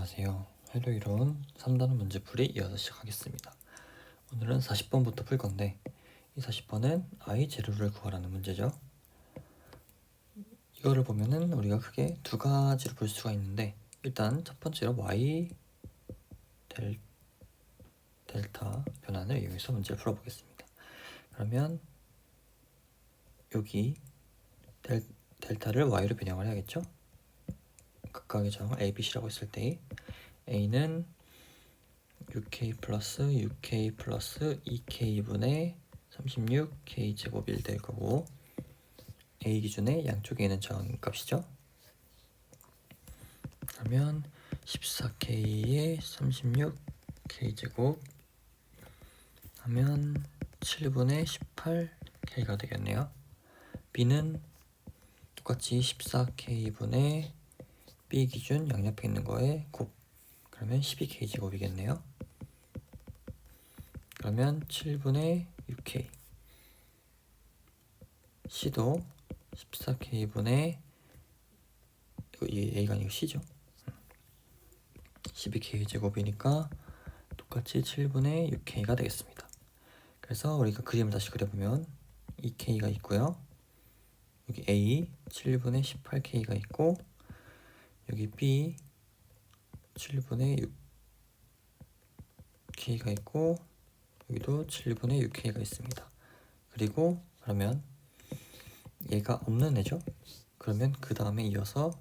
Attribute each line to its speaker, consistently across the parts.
Speaker 1: 안녕하세요. 헬로 이론 3단원 문제풀이 이어서 시작하겠습니다. 오늘은 40번부터 풀 건데 이 40번은 i 제로를 구하라는 문제죠. 이거를 보면은 우리가 크게 두 가지로 볼 수가 있는데 일단 첫 번째로 y 델타 변환을 이용해서 문제를 풀어보겠습니다. 그러면 여기 델타를 y로 변형을 해야겠죠? 각각의 저항을 a, b, c라고 했을 때 a는 6k 플러스 6k 플러스 2k분의 36k 제곱일 될 거고 a 기준의 양쪽에 있는 저항값이죠. 그러면 14k에 36k 제곱 하면 7분의 18k가 되겠네요. b는 똑같이 14k분의 b 기준 양옆에 있는 거에 곱 그러면 12k 제곱이겠네요. 그러면 7분의 6k c도 14k분의 이 a가 아니고 c죠. 12k 제곱이니까 똑같이 7분의 6k가 되겠습니다. 그래서 우리가 그림을 다시 그려보면 2k가 있고요. 여기 a 7분의 18k가 있고 여기 b 7분의 6k가 있고 여기도 7분의 6k가 있습니다. 그리고 그러면 얘가 없는 애죠. 그러면 그 다음에 이어서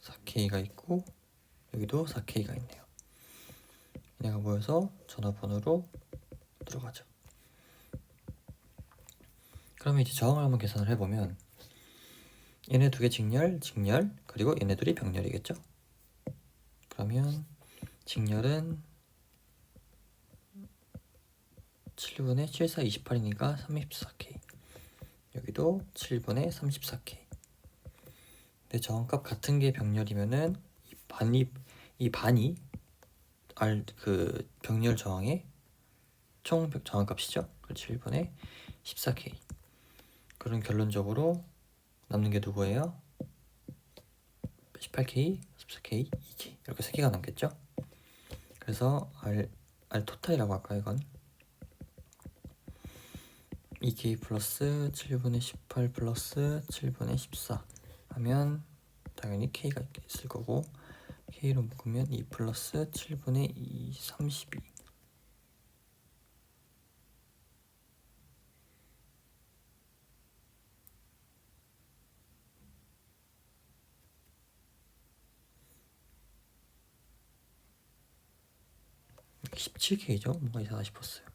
Speaker 1: 4k가 있고 여기도 4k가 있네요. 얘네가 모여서 전화번호로 들어가죠. 그러면 이제 저항을 한번 계산을 해보면 얘네 두 개 직렬, 그리고 얘네 둘이 병렬이겠죠. 그러면 직렬은 7분의 7, 4, 28이니까 34k 여기도 7분의 34k 근데 저항값 같은 게 병렬이면은 이 반이 그 병렬 저항의 총 저항값이죠. 그 7분의 14k 그럼 결론적으로 남는 게 누구예요? 18k, 14k, 2k 이렇게 세 개가 남겠죠. 그래서 R 토탈이라고 할까요? 이건 2k 플러스 7분의 18 플러스 7분의 14 하면 당연히 k가 있을 거고 k로 묶으면 2 플러스 7분의 2, 32 17k죠? 뭔가 이상하다 싶었어요.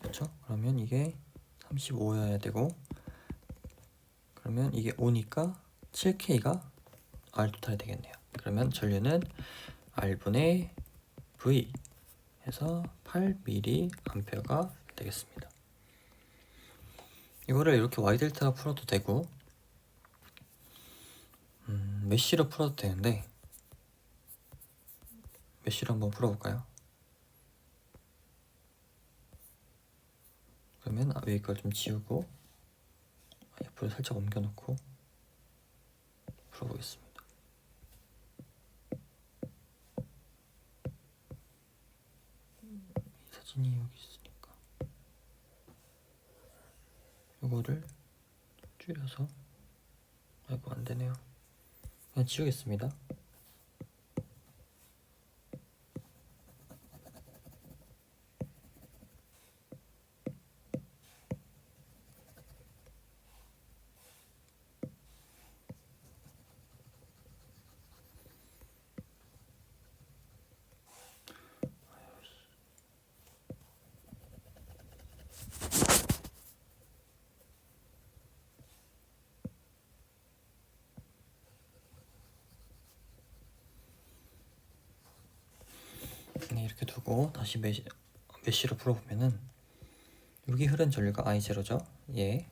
Speaker 1: 그렇죠? 그러면 이게 35여야 되고 그러면 이게 5니까 7k가 R 토탈이 되겠네요. 그러면 전류는 R분의 V 해서 8mA가 되겠습니다. 이거를 이렇게 Y 델타 풀어도 되고 메쉬로 풀어도 되는데 메쉬로 한번 풀어볼까요? 그러면 위에 걸 좀 지우고 옆으로 살짝 옮겨놓고 풀어보겠습니다. 이 사진이 여기 있으니까 이거를 줄여서 아이고 안되네요. 그냥 지우겠습니다. 네, 이렇게 두고 다시 메쉬로 풀어보면은 여기 흐른 전류가 I0죠. 예.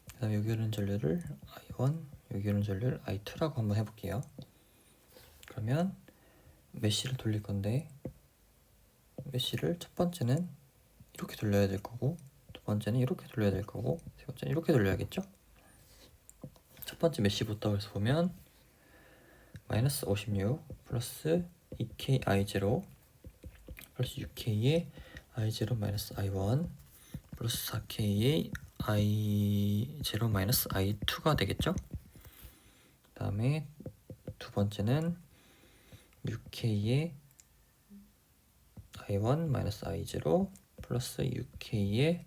Speaker 1: 그 다음에 여기 흐른 전류를 I1, 여기 흐른 전류를 I2라고 한번 해볼게요. 그러면 메쉬를 돌릴 건데 메쉬를 첫 번째는 이렇게 돌려야 될 거고 두 번째는 이렇게 돌려야 될 거고 세 번째는 이렇게 돌려야겠죠. 자, 번째 메시부터 그래서 보면 마이너스 56 플러스 2k i0 플러스 6k의 i0 마이너스 i1 플러스 4k의 i0 마이너스 i2가 되겠죠? 그 다음에 두 번째는 6k의 i1 마이너스 i0 플러스 6k의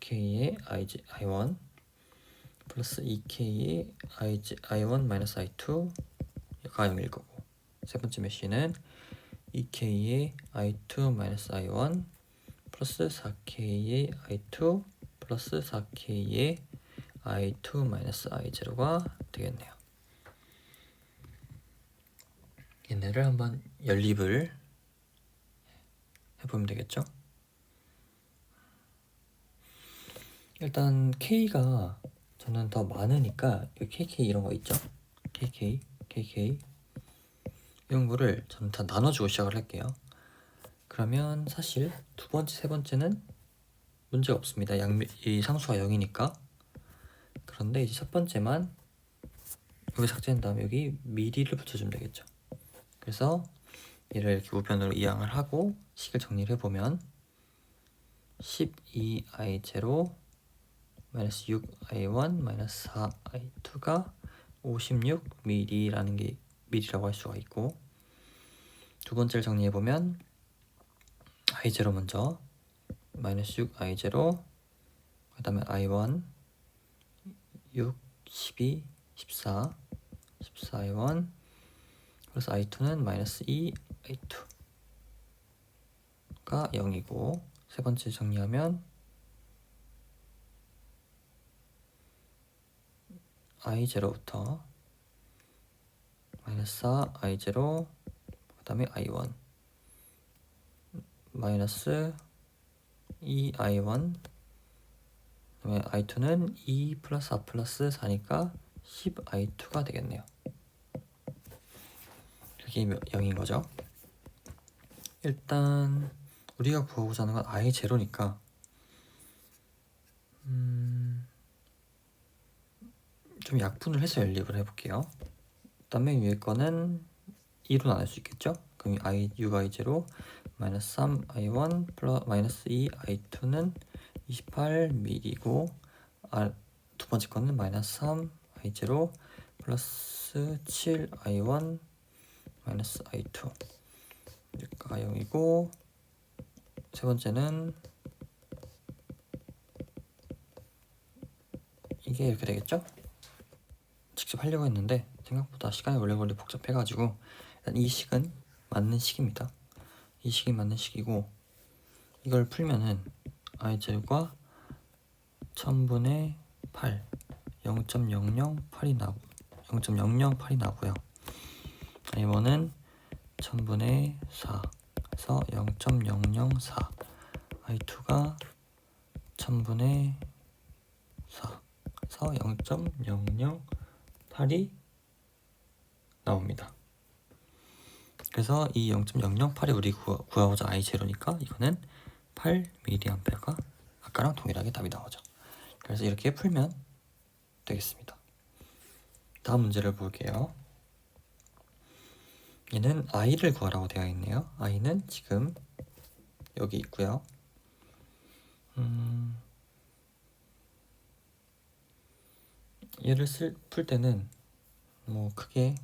Speaker 1: i1 플러스 2k의 i1 마이너스 i2가 0일 거고, 세 번째 메시는 2k의 i2 마이너스 i1 플러스 4k의 i2 플러스 4k의 i2 마이너스 i0가 되겠네요. 얘네를 한번 연립을 해보면 되겠죠? 일단 k가 저는 더 많으니까 kk 이런 거 있죠? kk 이런 거를 저는 다 나눠주고 시작을 할게요. 그러면 사실 두 번째, 세 번째는 문제가 없습니다. 이 상수가 0이니까. 그런데 이제 첫 번째만 여기 삭제한 다음에 여기 미리를 붙여주면 되겠죠. 그래서 얘를 이렇게 우변으로 이항을 하고 식을 정리를 해보면 12i0 마이너스 6i1 마이너스 4i2가 56mm라는 게 mm라고 할 수가 있고, 두 번째를 정리해보면 i0 먼저 마이너스 6i0 그 다음에 i1 6, 12, 14 14i1 플러스 i2는 마이너스 2i2가 0이고, 세 번째 정리하면 i0부터 마이너스 4 i0 그 다음에 i1 마이너스 2i1 그 다음에 i2는 2 플러스 4 플러스 4니까 10i2가 되겠네요. 그게 0인 거죠. 일단 우리가 구하고자 하는 건 i0니까 좀 약분을 해서 연립을 해볼게요. 그다음에 위에 거는 2로 나눌 수 있겠죠? 그럼 6i0 마이너스 3i1 플러스 마이너스 2i2는 28mm고, 두 번째 거는 마이너스 3i0 플러스 7i1 마이너스 i2가 0이고, 세 번째는 이게 이렇게 되겠죠? 직접 하려고 했는데 생각보다 시간이 오래 걸리고 복잡해가지고 일단 이 식은 맞는 식입니다. 이 식이 맞는 식이고, 이걸 풀면은 i0가 1000분의 8 0.008이 나고 0.008이 나고요. i1은 1000분의 4 그래서 0.004 i2가 1000분의 4 그래서 0.008이 나옵니다. 그래서 이 0.008이 우리 구하고자 i0니까 이거는 8mA가 아까랑 동일하게 답이 나오죠. 그래서 이렇게 풀면 되겠습니다. 다음 문제를 볼게요. 얘는 i를 구하라고 되어 있네요. i는 지금 여기 있고요. 얘를 풀 때는 뭐 크게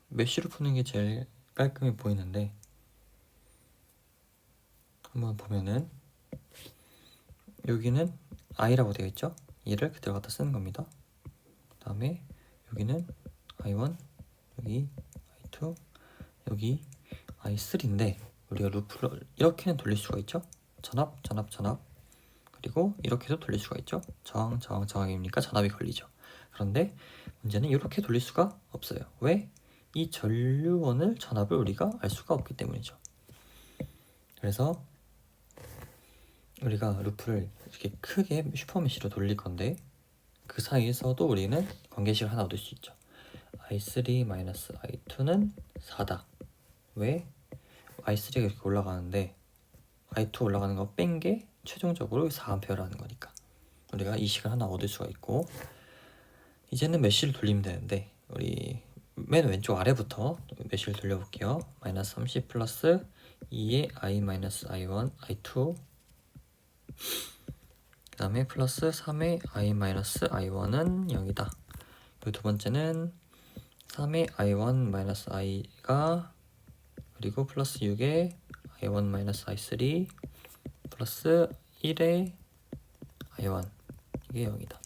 Speaker 1: 메쉬로 푸는 게 제일 깔끔해 보이는데, 한번 보면은 여기는 i라고 되어 있죠. 얘를 그대로 갖다 쓰는 겁니다. 그 다음에 여기는 i1 여기 i2 여기 i3인데 우리가 루프를 이렇게는 돌릴 수가 있죠. 전압 그리고 이렇게도 돌릴 수가 있죠. 정항이니까 전압이 걸리죠. 그런데 문제는 이렇게 돌릴 수가 없어요. 왜? 이 전류원을 전압을 우리가 알 수가 없기 때문이죠. 그래서 우리가 루프를 이렇게 크게 슈퍼메시로 돌릴 건데, 그 사이에서도 우리는 관계식을 하나 얻을 수 있죠. i3-i2는 4다. 왜? i3가 이렇게 올라가는데 i2 올라가는 거 뺀 게 최종적으로 4A라는 거니까. 우리가 이식을 하나 얻을 수가 있고, 이제는 메쉬를 돌리면 되는데 우리 맨 왼쪽 아래부터 메쉬를 돌려볼게요. 마이너스 30 플러스 2의 i 마이너스 i1 i2, 그 다음에 플러스 3의 i 마이너스 i1은 0이다. 그리고 두 번째는 3의 i1 마이너스 i가, 그리고 플러스 6의 i1 마이너스 i3 플러스 1의 i1, 이게 0이다.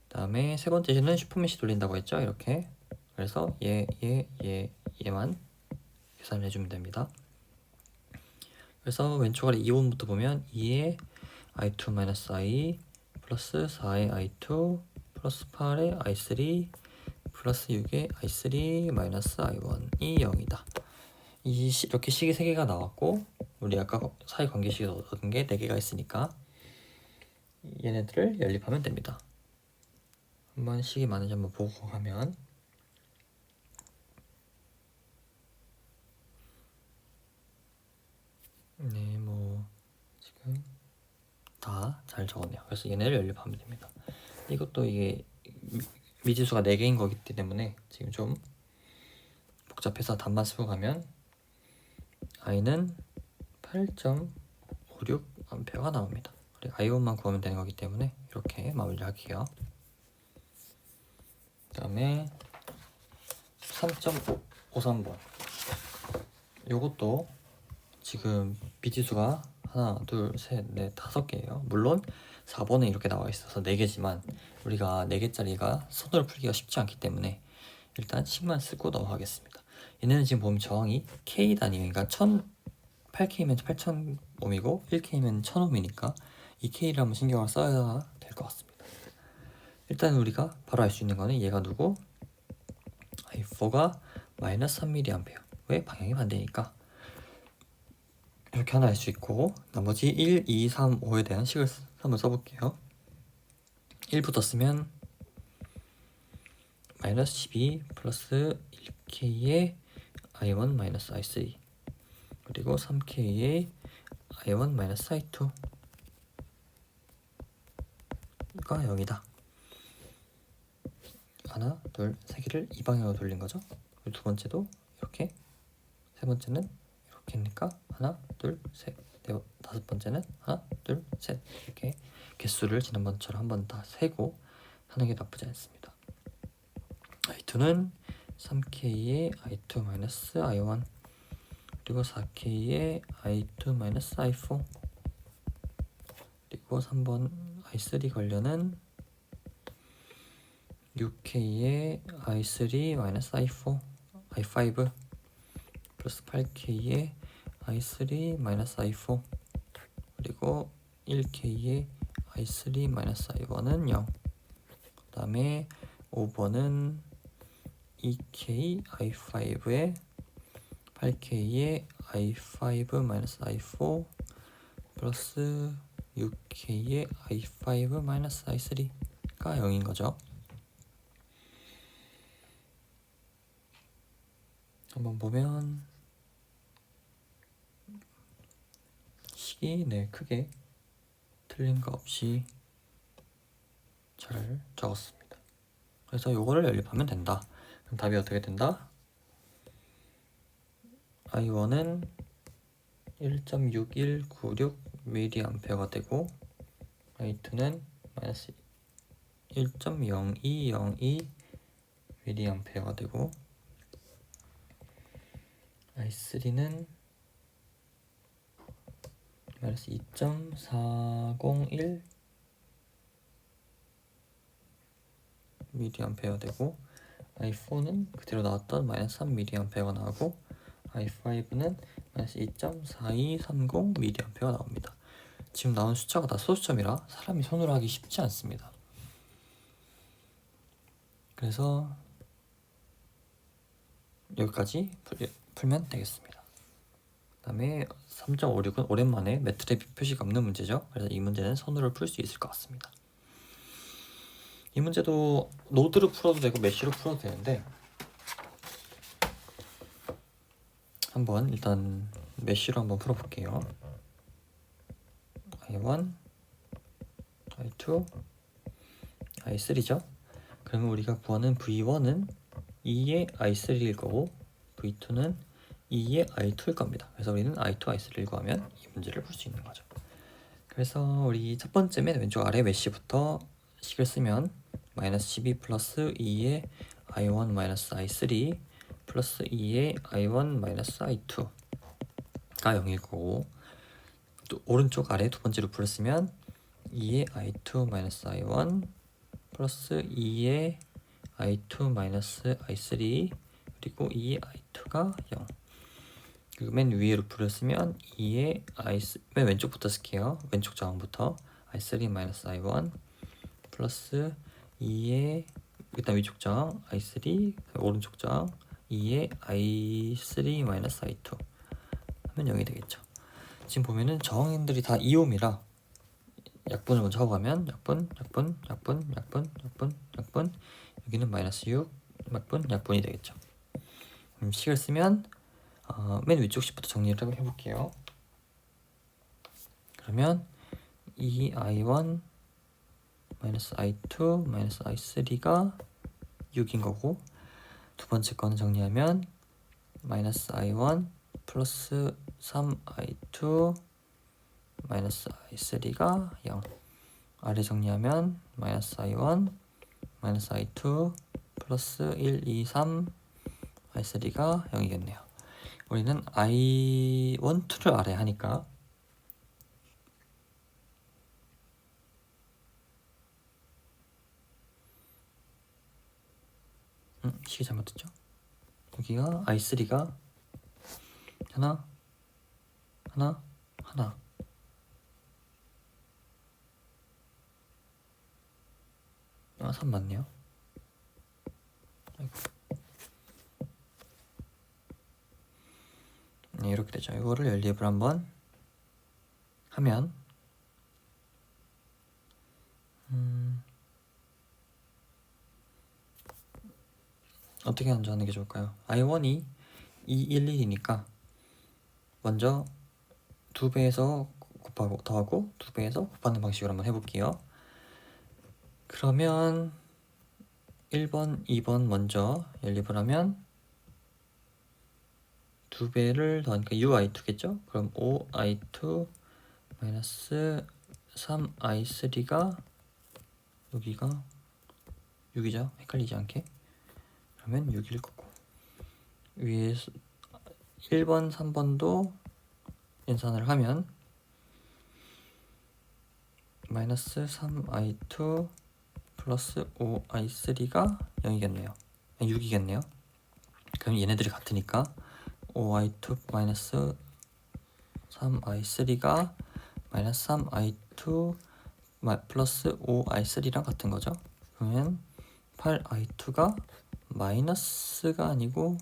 Speaker 1: 그 다음에 세 번째 시는 슈퍼메시 돌린다고 했죠. 이렇게. 그래서 얘만 계산을 해주면 됩니다. 그래서 왼쪽 아래 2번부터 보면 2의 i2-i 플러스 4의 i2 플러스 8의 i3 플러스 6의 i3 마이너스 i1이 0이다. 이렇게 식이 3개가 나왔고, 우리 아까 사이관계식에서 얻은 게 4개가 있으니까 얘네들을 연립하면 됩니다. 한번 식이 많은지 한번 보고 하면, 네, 뭐 지금 다 잘 적었네요. 그래서 얘네를 연립하면 됩니다. 이것도 이게 미지수가 4개인 거기 때문에 지금 좀 복잡해서 답만 쓰고 가면 i는 8.56A가 나옵니다. 그리고 i1만 구하면 되는 거기 때문에 이렇게 마무리할게요. 그 다음에 3.53번, 요것도 지금 미지수가 하나, 둘, 셋, 넷, 5개예요. 물론 4번에 이렇게 나와 있어서 4개지만 우리가 4개짜리가 손으로 풀기가 쉽지 않기 때문에 일단 식만 쓰고 넘어가겠습니다. 얘네는 지금 보면 저항이 K 단위니까 8K면 8000ohm이고 1K면 1000ohm이니까 이 K를 한번 신경을 써야 될 것 같습니다. 일단 우리가 바로 알 수 있는 거는 얘가 누구? i4가 마이너스 3mA. 왜? 방향이 반대니까. 이렇게 하나 알 수 있고, 나머지 1, 2, 3, 5에 대한 식을 한번 써볼게요. 1부터 쓰면 마이너스 12 플러스 1K의 i1 마이너스 i3, 그리고 3K의 i1 마이너스 i2가 0이다. 하나, 둘, 세 개를 이 방향으로 돌린 거죠. 그리고 두 번째도 이렇게, 세 번째는 이렇게 하니까 하나, 둘, 셋, 네, 다섯 번째는 하나, 둘, 셋, 이렇게 개수를 지난번처럼 한번 다 세고 하는 게 나쁘지 않습니다. i2는 3K의 i2 마이너스 i1, 그리고 4K의 i2 마이너스 i4, 그리고 3번 i3 관련은 6K의 i3 마이너스 i4, i5 플러스 8K의 i3 마이너스 i4, 그리고 1K의 i3 마이너스 i1은 0. 그 다음에 5번은 2K i5에 8K의 i5 마이너스 i4 플러스 6K의 i5 마이너스 i3가 0인 거죠. 한번 보면 식이 크게 틀린 거 없이 잘 적었습니다. 그래서 요거를 연립하면 된다. 그럼 답이 어떻게 된다? i1은 1.6196mA가 되고 i2는 마이너스 1.0202mA가 되고 i3는 마이너스 2.401mA가 되고 i4는 그대로 나왔던 마이너스 3mA가 나오고 i5는 마이너스 2.4230mA가 나옵니다. 지금 나온 숫자가 다 소수점이라 사람이 손으로 하기 쉽지 않습니다. 그래서 여기까지 풀면 되겠습니다. 그 다음에 3.56은 오랜만에 매트랩 표시가 없는 문제죠. 그래서 이 문제는 손으로 풀 수 있을 것 같습니다. 이 문제도 노드로 풀어도 되고 메쉬로 풀어도 되는데 한번 일단 메쉬로 한번 풀어볼게요. i1, i2, i3죠. 그러면 우리가 구하는 v1은 2의 i3일 거고 v2는 2의 i2일 겁니다. 그래서 우리는 i2, i3를 구하면 이 문제를 풀 수 있는 거죠. 그래서 우리 첫 번째 맨 왼쪽 아래 메쉬부터 식을 쓰면 마이너스 12 플러스 2의 i1 마이너스 i3 플러스 2의 i1 마이너스 i2가 0일 거고, 또 오른쪽 아래 두 번째 루프를 쓰면 2의 i2 마이너스 i1 플러스 2의 i2 마이너스 i3 그리고 2의 i2가 0. 그리고 맨 위에 루프를 쓰면 2의 맨 왼쪽부터 쓸게요. 왼쪽 저항부터 i3 마이너스 i1 플러스 2의 일단 위쪽 저항 i3 오른쪽 저항 2의 i3 마이너스 i2 하면 0이 되겠죠. 지금 보면은 저항인들이 다 2옴이라 약분을 먼저 하고 가면 약분 여기는 마이너스 6 약분이 되겠죠. 식을 쓰면 맨 위쪽 식부터 정리를 해볼게요. 그러면 2i1 마이너스 i2 마이너스 i3가 6인 거고, 두 번째 거는 정리하면 마이너스 i1 플러스 3i2 마이너스 i3가 0. 아래 정리하면 마이너스 i1 마이너스 i2 플러스 1, 2, 3 i3가 0이겠네요. 우리는 i1, 2를 아래 하니까 식이 잘못됐죠? 여기가 i3가 하나 3 맞네요. 아이고. 네, 이렇게 되죠. 이거를 연립을 한번 하면 어떻게 먼저 하는 게 좋을까요? i1이 211이니까 먼저 2배에서 곱하고 더하고 2배에서 곱하는 방식으로 한번 해볼게요. 그러면 1번, 2번 먼저 연립을 하면 2배를 더하니까 6i2겠죠? 그럼 5i2 마이너스 3i3가 여기가 6이죠? 헷갈리지 않게. 그러면 6일 거고, 위에서 1번, 3번도 연산을 하면 마이너스 3i2 플러스 5i3가 0이겠네요. 6이겠네요. 그럼 얘네들이 같으니까 5i2 마이너스 3i3가 마이너스 3i2 플러스 5i3랑 같은 거죠. 그러면 8i2가 마이너스가 아니고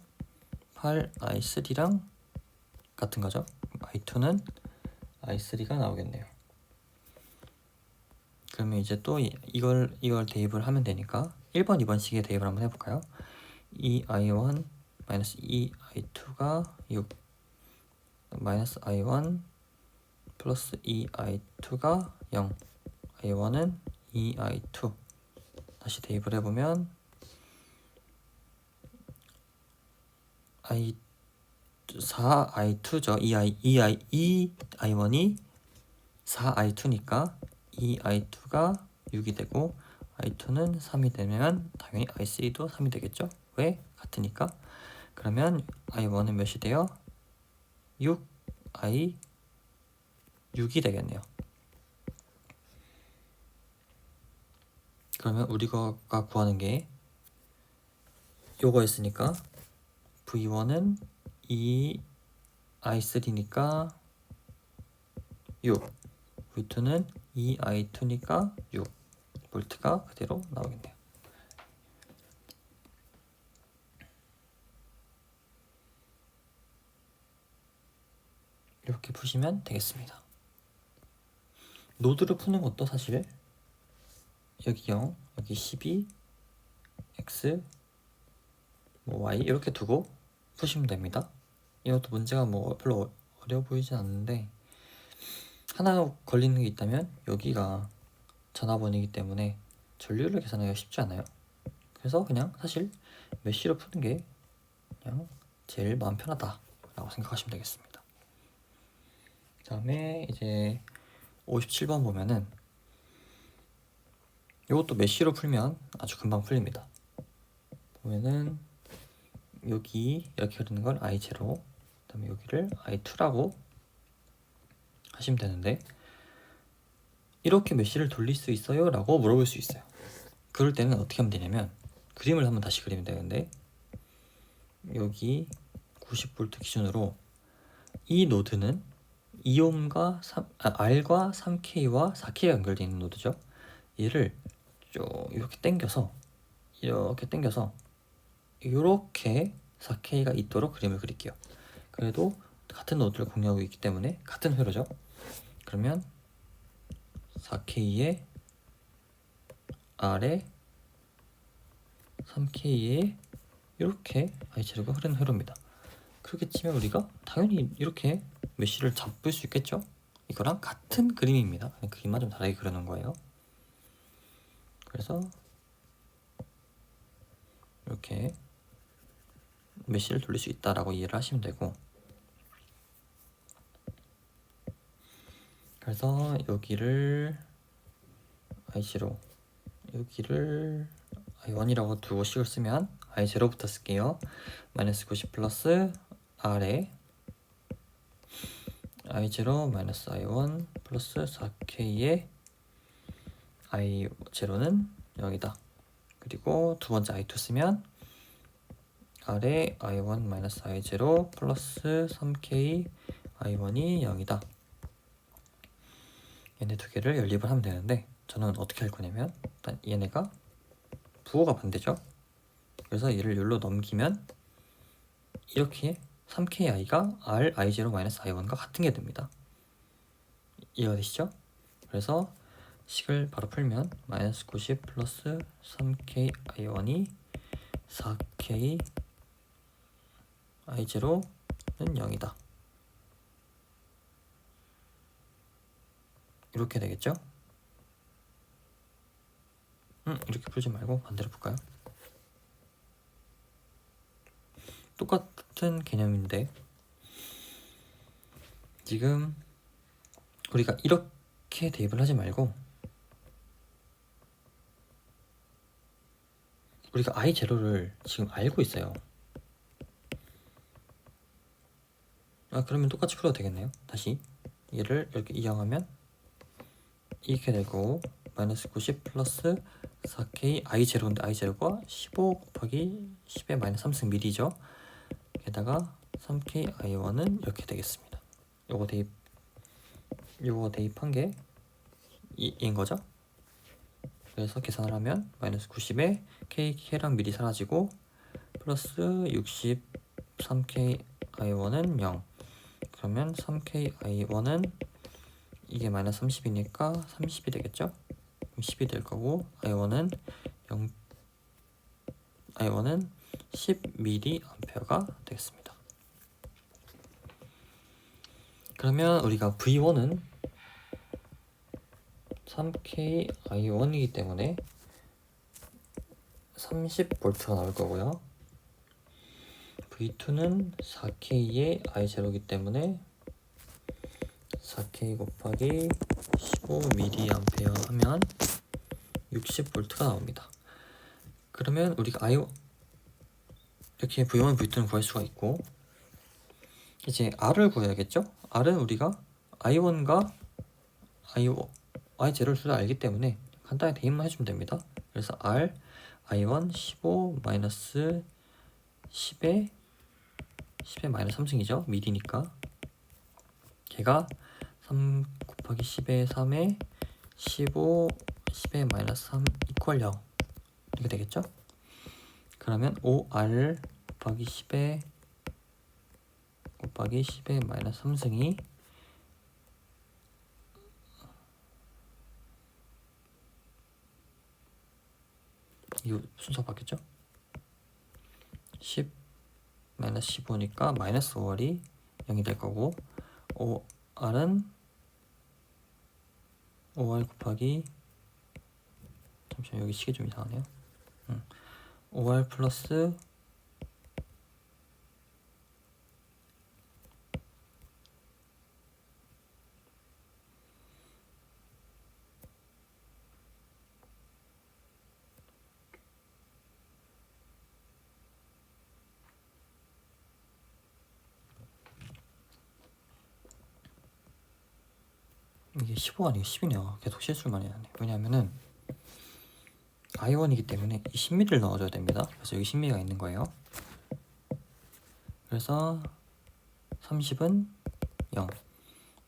Speaker 1: 8i3랑 같은 거죠. i2는 i3가 나오겠네요. 그러면 이제 또 이걸 대입을 하면 되니까 1번, 2번 식에 대입을 한번 해볼까요? 2i1 마이너스 2i2가 6 마이너스 i1 플러스 2i2가 0 i1은 2i2 다시 대입을 해보면 i 4i2죠. 2i1이 4i2니까 2i2가 6이 되고 i2는 3이 되면 당연히 i3도 3이 되겠죠. 왜? 같으니까. 그러면 i1은 몇이 돼요? 6i 6이 되겠네요. 그러면 우리가 구하는 게 요거였으니까 v1은 2i3니까 6 v2는 2i2니까 6 볼트가 그대로 나오겠네요. 이렇게 푸시면 되겠습니다. 노드를 푸는 것도 사실 여기 0, 여기 12, x, y 이렇게 두고 푸시면 됩니다. 이것도 문제가 별로 어려워 보이진 않는데, 하나 걸리는 게 있다면 여기가 전화번호이기 때문에 전류를 계산하기가 쉽지 않아요. 그래서 그냥 사실 메쉬로 푸는 게 그냥 제일 마음 편하다 라고 생각하시면 되겠습니다. 그 다음에 이제 57번 보면은 이것도 메쉬로 풀면 아주 금방 풀립니다. 보면은 여기 이렇게 흐르는 건 I0, 그 다음에 여기를 I2라고 하시면 되는데, 이렇게 메쉬를 돌릴 수 있어요? 라고 물어볼 수 있어요. 그럴 때는 어떻게 하면 되냐면 그림을 한번 다시 그리면 되는데, 여기 90V 기준으로 이 노드는 2옴과 R과 3K와 4K가 연결되어 있는 노드죠. 얘를 쭉 이렇게 당겨서 이렇게 4K가 있도록 그림을 그릴게요. 그래도 같은 노드를 공유하고 있기 때문에 같은 회로죠. 그러면 4K에 R에 3K에 이렇게 I0가 흐르는 회로입니다. 그렇게 치면 우리가 당연히 이렇게 메쉬를 잡을 수 있겠죠? 이거랑 같은 그림입니다. 그림만 좀 다르게 그려놓은 거예요. 그래서 이렇게 메쉬를 돌릴 수 있다라고 이해를 하시면 되고, 그래서 여기를 I0, 여기를 I1이라고 두고 식을 쓰면 I0부터 쓸게요. 마이너스 90 플러스 R에 I0 마이너스 I1 플러스 4K에 I0는 0이다. 그리고 두 번째 I2 쓰면 R에 I1 마이너스 I0 플러스 3K I1이 0이다. 얘네 두 개를 연립을 하면 되는데, 저는 어떻게 할 거냐면 일단 얘네가 부호가 반대죠. 그래서 얘를 여기로 넘기면 이렇게 3KI가 R I0 마이너스 I1과 같은 게 됩니다. 이해가 되시죠? 그래서 식을 바로 풀면 마이너스 90 플러스 3K I1이 4K I0는 0이다. 이렇게 되겠죠? 이렇게 풀지 말고 반대로 풀까요? 똑같은 개념인데 지금 우리가 이렇게 대입을 하지 말고 우리가 I0를 지금 알고 있어요. 그러면 똑같이 풀어도 되겠네요. 다시 얘를 이렇게 이항하면 이렇게 되고 마이너스 90 플러스 4K I0인데 I0가 15 곱하기 10의 마이너스 3승 미리죠. 게다가 3K I1은 이렇게 되겠습니다. 요거 대입한 게 이인 거죠. 그래서 계산을 하면 마이너스 90에 K랑 미리 사라지고 플러스 60 3K I1은 0. 그러면 3K I1은 이게 마이너스 30이니까 30이 되겠죠? 10이 될 거고 I1은 10mA가 되겠습니다. 그러면 우리가 V1은 3K I1이기 때문에 30V가 나올 거고요. V2는 4K의 I0이기 때문에 4K 곱하기 15mA 하면 60V가 나옵니다. 그러면 우리가 이렇게 V1, V2는 구할 수가 있고, 이제 R을 구해야겠죠? R은 우리가 I1과 I0를 둘 다 알기 때문에 간단히 대입만 해주면 됩니다. 그래서 R, I1 15 마이너스 10의 마이너스 3승이죠. 미리니까 걔가 3 곱하기 10의 3에 15 10의 마이너스 3 이퀄 0 이렇게 되겠죠? 그러면 5R 곱하기 10의 마이너스 3승이 이 순서 바뀌었죠? 10 마이너스 15니까 마이너스 5R이 0이 될 거고, 5R은 5R 곱하기 잠시만, 여기 식이 좀 이상하네요. 5R 플러스 이게 15가 아니고 10이네요. 계속 실수를 많이 하네. 왜냐하면은 I1이기 때문에 이 10mm를 넣어줘야 됩니다. 그래서 여기 10mm가 있는 거예요. 그래서 30은 0.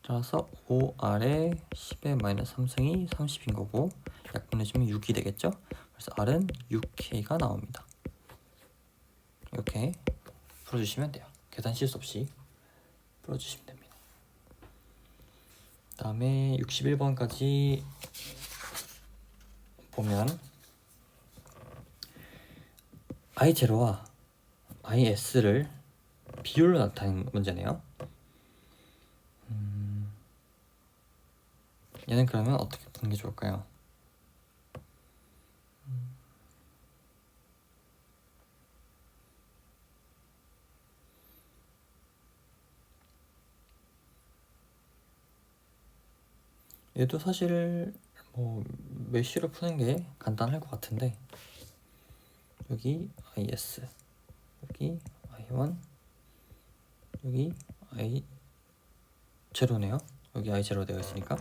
Speaker 1: 따라서 5R에 10의 마이너스 3승이 30인 거고, 약분해주면 6이 되겠죠? 그래서 R은 6K가 나옵니다. 이렇게 풀어주시면 돼요. 계산 실수 없이 풀어주시면 됩니다. 그 다음에 61번까지 보면 I0와 IS를 비율로 나타내는 문제네요. 얘는 그러면 어떻게 푸는 게 좋을까요? 얘도 사실 뭐 메쉬로 푸는 게 간단할 것 같은데, 여기 IS, 여기 I1, 여기 I0네요. 여기 I0 되어 있으니까.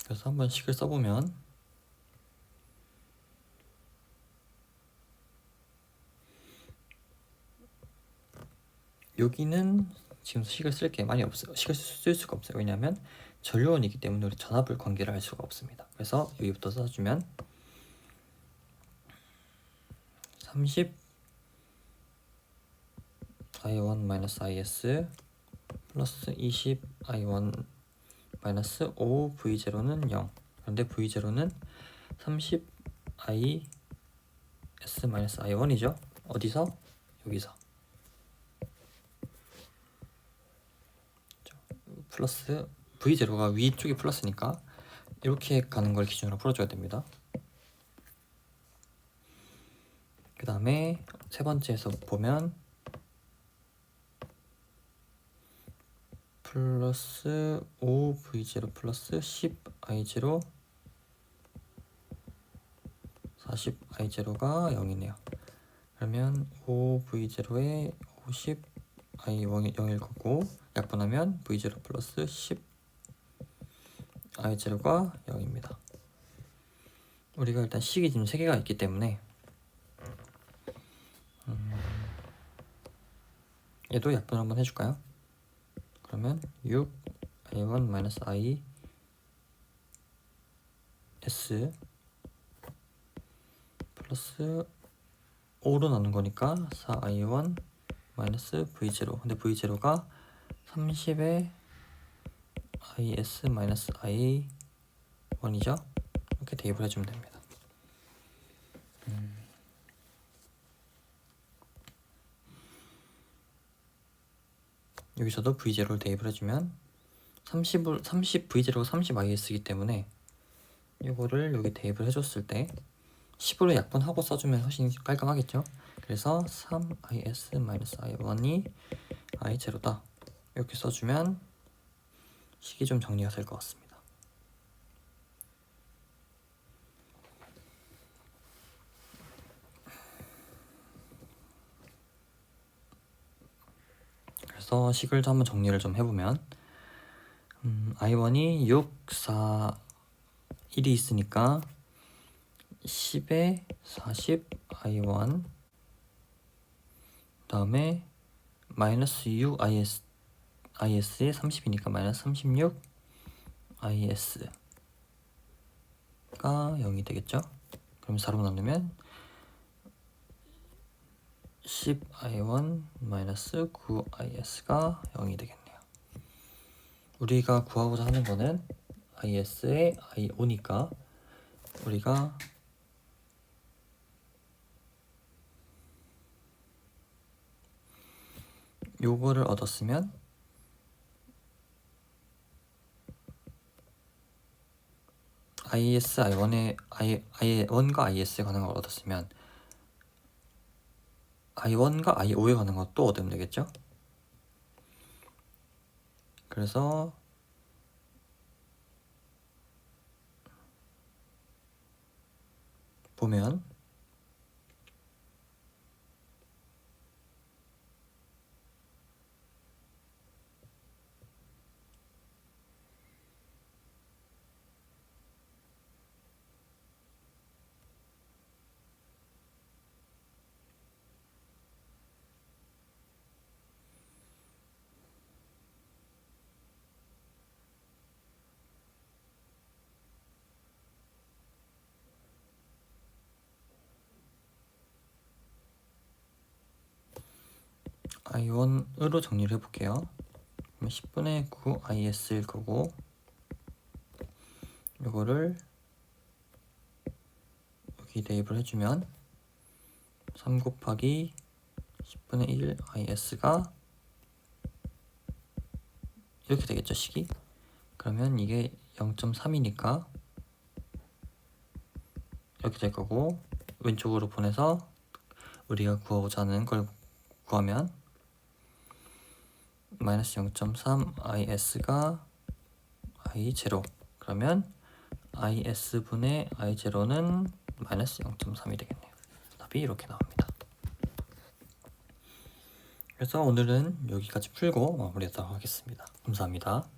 Speaker 1: 그래서 한번 식을 써보면 여기는 지금 식을 쓸 게 많이 없어요. 식을 쓸 수가 없어요. 왜냐하면 전류원이기 때문에 우리 전압을 관계를 할 수가 없습니다. 그래서 여기부터 써주면 30 I1 IS 플러스 20 I1 5 V0는 0. 그런데 V0는 30 IS I1이죠. 어디서? 여기서. 플러스 V0가 위쪽이 플러스니까 이렇게 가는 걸 기준으로 풀어줘야 됩니다. 그 다음에 세 번째에서 보면 플러스 5V0 플러스 10I0 40I0가 0이네요. 그러면 5V0에 50I1이 0일 거고, 약분하면 V0 플러스 10I0가 0입니다. 우리가 일단 식이 지금 3개가 있기 때문에 얘도 약분 한번 해줄까요? 그러면 6I1 IS 플러스 5로 나눈 거니까 4I1 V0. 근데 V0가 30의 IS I1이죠. 이렇게 대입을 해주면 됩니다. 여기서도 V0를 대입을 해주면 30 V0가 30 IS이기 때문에 이거를 여기 대입을 해줬을 때 10으로 약분하고 써주면 훨씬 깔끔하겠죠. 그래서 3IS I1이 I0다. 이렇게 써주면 식이 좀 정리가 될 것 같습니다. 그래서 식을 한번 정리를 좀 해보면 I1이 6, 4, 1이 있으니까 10에 40 I1 다음에 마이너스 6 IS에 30이니까 마이너스 36 IS가 0이 되겠죠. 그럼 4로 나누면 10 I1 마이너스 9 IS가 0이 되겠네요. 우리가 구하고자 하는 거는 IS의 I5니까 우리가 요거를 얻었으면 IS, I1과 IS에 관한 걸 얻었으면 I1과 I5에 관한 것도 얻으면 되겠죠? 그래서 보면 I1으로 정리를 해볼게요. 10분의 9 IS일 거고, 요거를 여기 대입을 해주면 3 곱하기 10분의 1 IS가 이렇게 되겠죠, 식이. 그러면 이게 0.3이니까 이렇게 될 거고, 왼쪽으로 보내서 우리가 구하고자 하는 걸 구하면 마이너스 0.3 IS가 I0, 그러면 IS분의 I0는 마이너스 0.3이 되겠네요. 답이 이렇게 나옵니다. 그래서 오늘은 여기까지 풀고 마무리하도록 하겠습니다. 감사합니다.